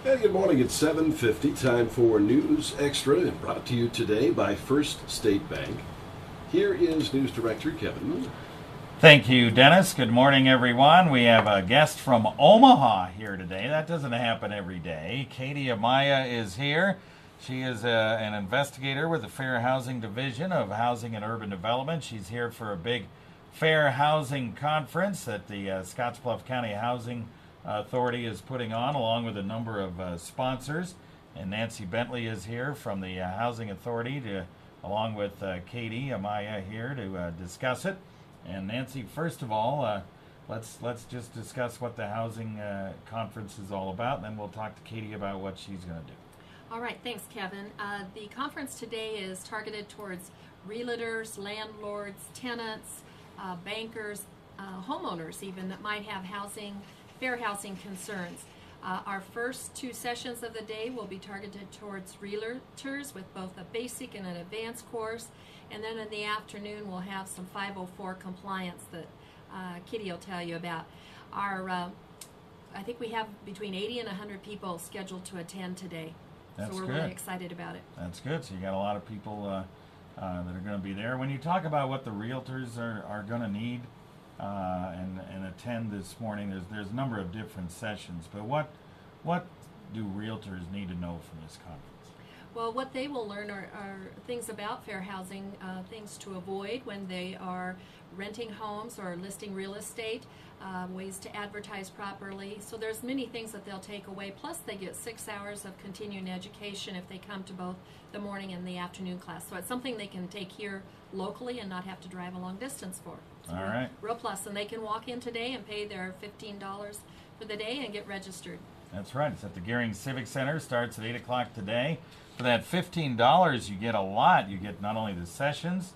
Hey, good morning. It's 7:50. Time for News Extra, and brought to you today by First State Bank. Here is News Director Kevin Mooney. Thank you, Dennis. Good morning, everyone. We have a guest from Omaha here today. That doesn't happen every day. Amaya is here. She is an investigator with the Fair Housing Division of Housing and Urban Development. She's here for a big fair housing conference that the Scottsbluff County Housing Authority is putting on, along with a number of sponsors. And Nancy Bentley is here from the Housing Authority, along with Amaya here to discuss it. And Nancy, first of all, let's just discuss what the housing conference is all about, and then we'll talk to Katie about what she's going to do. All right, thanks, Kevin. The conference today is targeted towards realtors, landlords, tenants, bankers, homeowners even that might have fair housing concerns. Our first two sessions of the day will be targeted towards realtors with both a basic and an advanced course. And then in the afternoon, we'll have some 504 compliance that Kitty will tell you about. I think we have between 80 and 100 people scheduled to attend today. That's so we're good. really excited about it. That's good. So you got a lot of people that are going to be there. When you talk about what the realtors are going to need and attend this morning, there's a number of different sessions. But what do realtors need to know from this conference? Well, what they will learn are things about fair housing, things to avoid when they are renting homes or listing real estate, ways to advertise properly. So there's many things that they'll take away. Plus, they get 6 hours of continuing education if they come to both the morning and the afternoon class. So it's something they can take here locally and not have to drive a long distance for. So all right. Real plus. And they can walk in today and pay their $15 for the day and get registered. That's right. It's at the Gering Civic Center. Starts at 8 o'clock today. For that $15, you get a lot. You get not only the sessions,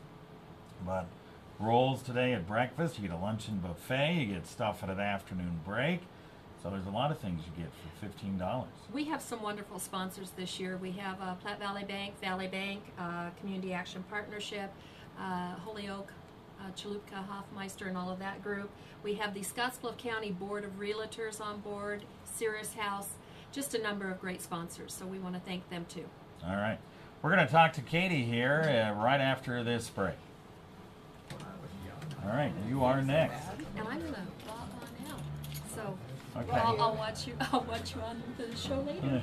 but rolls today at breakfast. You get a luncheon buffet. You get stuff at an afternoon break. So there's a lot of things you get for $15. We have some wonderful sponsors this year. We have Platte Valley Bank, Community Action Partnership, Holyoke, Chalupka, Hoffmeister, and all of that group. We have the Scottsbluff County Board of Realtors on board, Cirrus House, just a number of great sponsors. So we want to thank them too. All right. We're going to talk to Katie here right after this break. All right, you are next. And I'm going to log on out. So Okay. I'll watch you on the show later.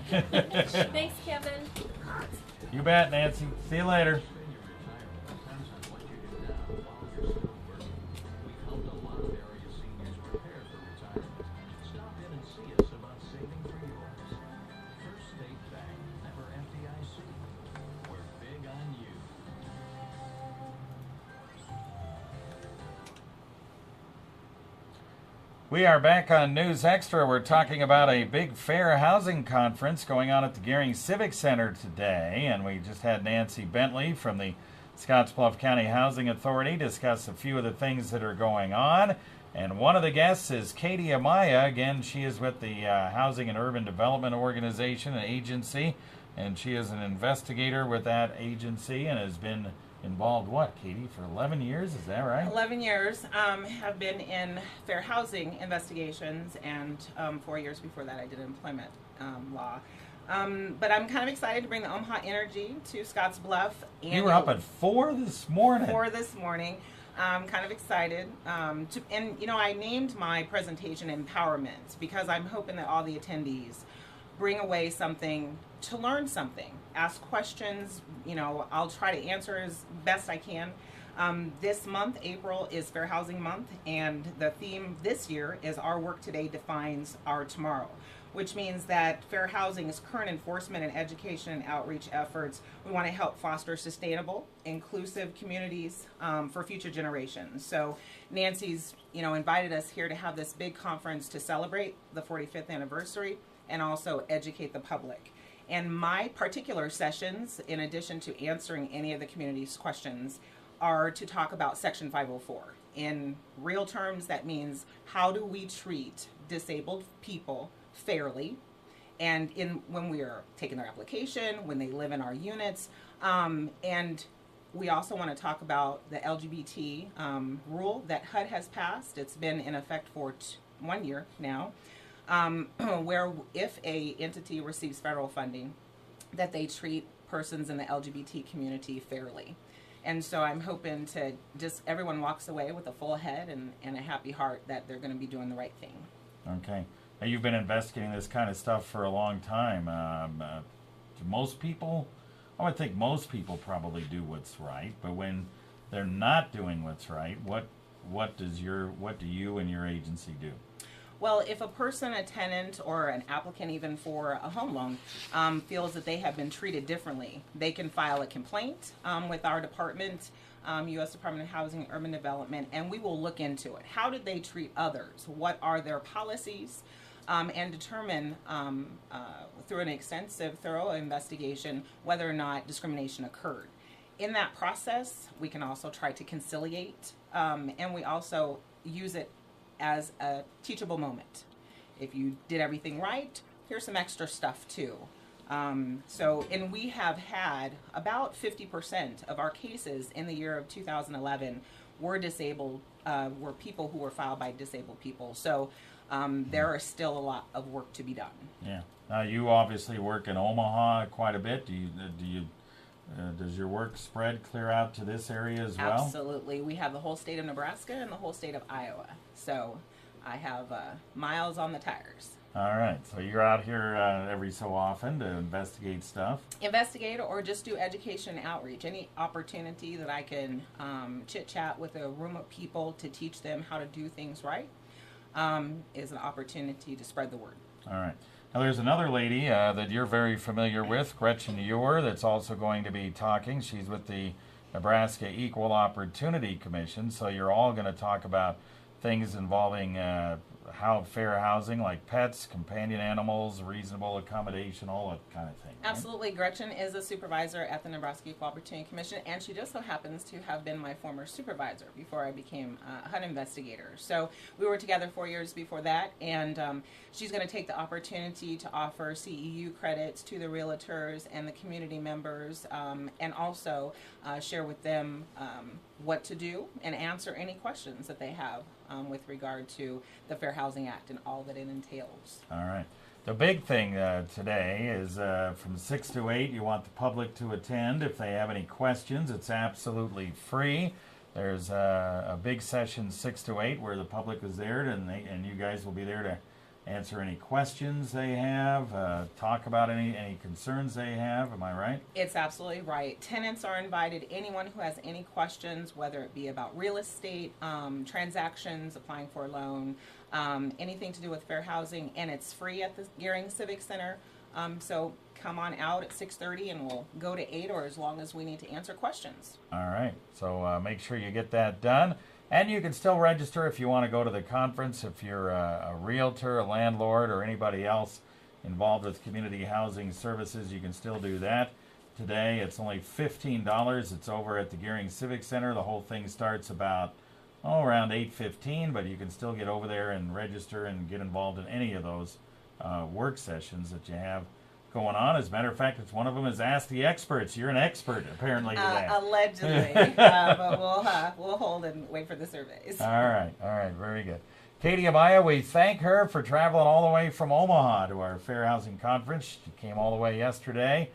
Thanks, Kevin. You bet, Nancy. See you later. We are back on News Extra. We're talking about a big fair housing conference going on at the Gering Civic Center today, and we just had Nancy Bentley from the Scottsbluff County Housing Authority discuss a few of the things that are going on. And one of the guests is Amaya. Again, she is with the Housing and Urban Development Organization, an agency, and she is an investigator with that agency and has been involved, Katie, for 11 years? Is that right? 11 years. Have been in fair housing investigations, and 4 years before that I did employment law. But I'm kind of excited to bring the Omaha energy to Scottsbluff. You were up at 4 this morning. 4 this morning. I'm kind of excited. I named my presentation Empowerment because I'm hoping that all the attendees bring away something to learn something, ask questions. I'll try to answer as best I can. This month, April, is Fair Housing Month, and the theme this year is Our Work Today Defines Our Tomorrow, which means that fair housing's current enforcement and education and outreach efforts, we want to help foster sustainable, inclusive communities for future generations. So Nancy's, invited us here to have this big conference to celebrate the 45th anniversary and also educate the public. And my particular sessions, in addition to answering any of the community's questions, are to talk about Section 504. In real terms, that means how do we treat disabled people fairly, and when we are taking their application, when they live in our units, and we also want to talk about the LGBT rule that HUD has passed. It's been in effect for 1 year now. where if a entity receives federal funding, that they treat persons in the LGBT community fairly. And so I'm hoping to just everyone walks away with a full head and a happy heart that they're going to be doing the right thing. Okay. Now, you've been investigating this kind of stuff for a long time. Do most people, I would think most people probably do what's right, but when they're not doing what's right, what do you and your agency do? Well, if a person, a tenant, or an applicant even for a home loan feels that they have been treated differently, they can file a complaint with our department, U.S. Department of Housing and Urban Development, and we will look into it. How did they treat others? What are their policies? And determine through an extensive, thorough investigation whether or not discrimination occurred. In that process, we can also try to conciliate, and we also use it as a teachable moment. If you did everything right, here's some extra stuff too. And we have had about 50% of our cases in the year of 2011 were disabled, were people who were filed by disabled people. So there is still a lot of work to be done. Yeah. Now, you obviously work in Omaha quite a bit. Does your work spread clear out to this area as well? Absolutely. We have the whole state of Nebraska and the whole state of Iowa. So I have miles on the tires. All right. So you're out here every so often to investigate stuff? Investigate or just do education and outreach. Any opportunity that I can chit-chat with a room of people to teach them how to do things right is an opportunity to spread the word. All right. Now, there's another lady that you're very familiar with, Gretchen Ewer, that's also going to be talking. She's with the Nebraska Equal Opportunity Commission, so you're all going to talk about things involving fair housing, like pets, companion animals, reasonable accommodation, all that kind of thing. Right? Absolutely. Gretchen is a supervisor at the Nebraska Equal Opportunity Commission, and she just so happens to have been my former supervisor before I became a HUD investigator. So we were together 4 years before that, and she's going to take the opportunity to offer CEU credits to the realtors and the community members, and also share with them what to do and answer any questions that they have with regard to the Fair Housing Act and all that it entails. All right. The big thing today is from 6 to 8, you want the public to attend. If they have any questions, it's absolutely free. There's a big session 6 to 8 where the public is there, and you guys will be there to answer any questions they have, talk about any concerns they have. Am I right? It's absolutely right. Tenants are invited. Anyone who has any questions, whether it be about real estate, transactions, applying for a loan, anything to do with fair housing, and it's free at the Gering Civic Center. So come on out at 6:30 and we'll go to 8 or as long as we need to answer questions. All right. So make sure you get that done. And you can still register if you want to go to the conference. If you're a realtor, a landlord, or anybody else involved with community housing services, you can still do that. Today, it's only $15. It's over at the Gering Civic Center. The whole thing starts about around 8:15, but you can still get over there and register and get involved in any of those work sessions that you have going on. As a matter of fact, it's one of them is Ask the Experts. You're an expert, apparently, today. Allegedly. But we'll hold and wait for the surveys. All right. Very good. Katie Amaya, we thank her for traveling all the way from Omaha to our Fair Housing Conference. She came all the way yesterday,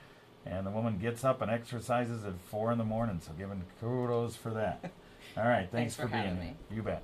and the woman gets up and exercises at 4 in the morning, so giving kudos for that. All right. Thanks for being here. You bet.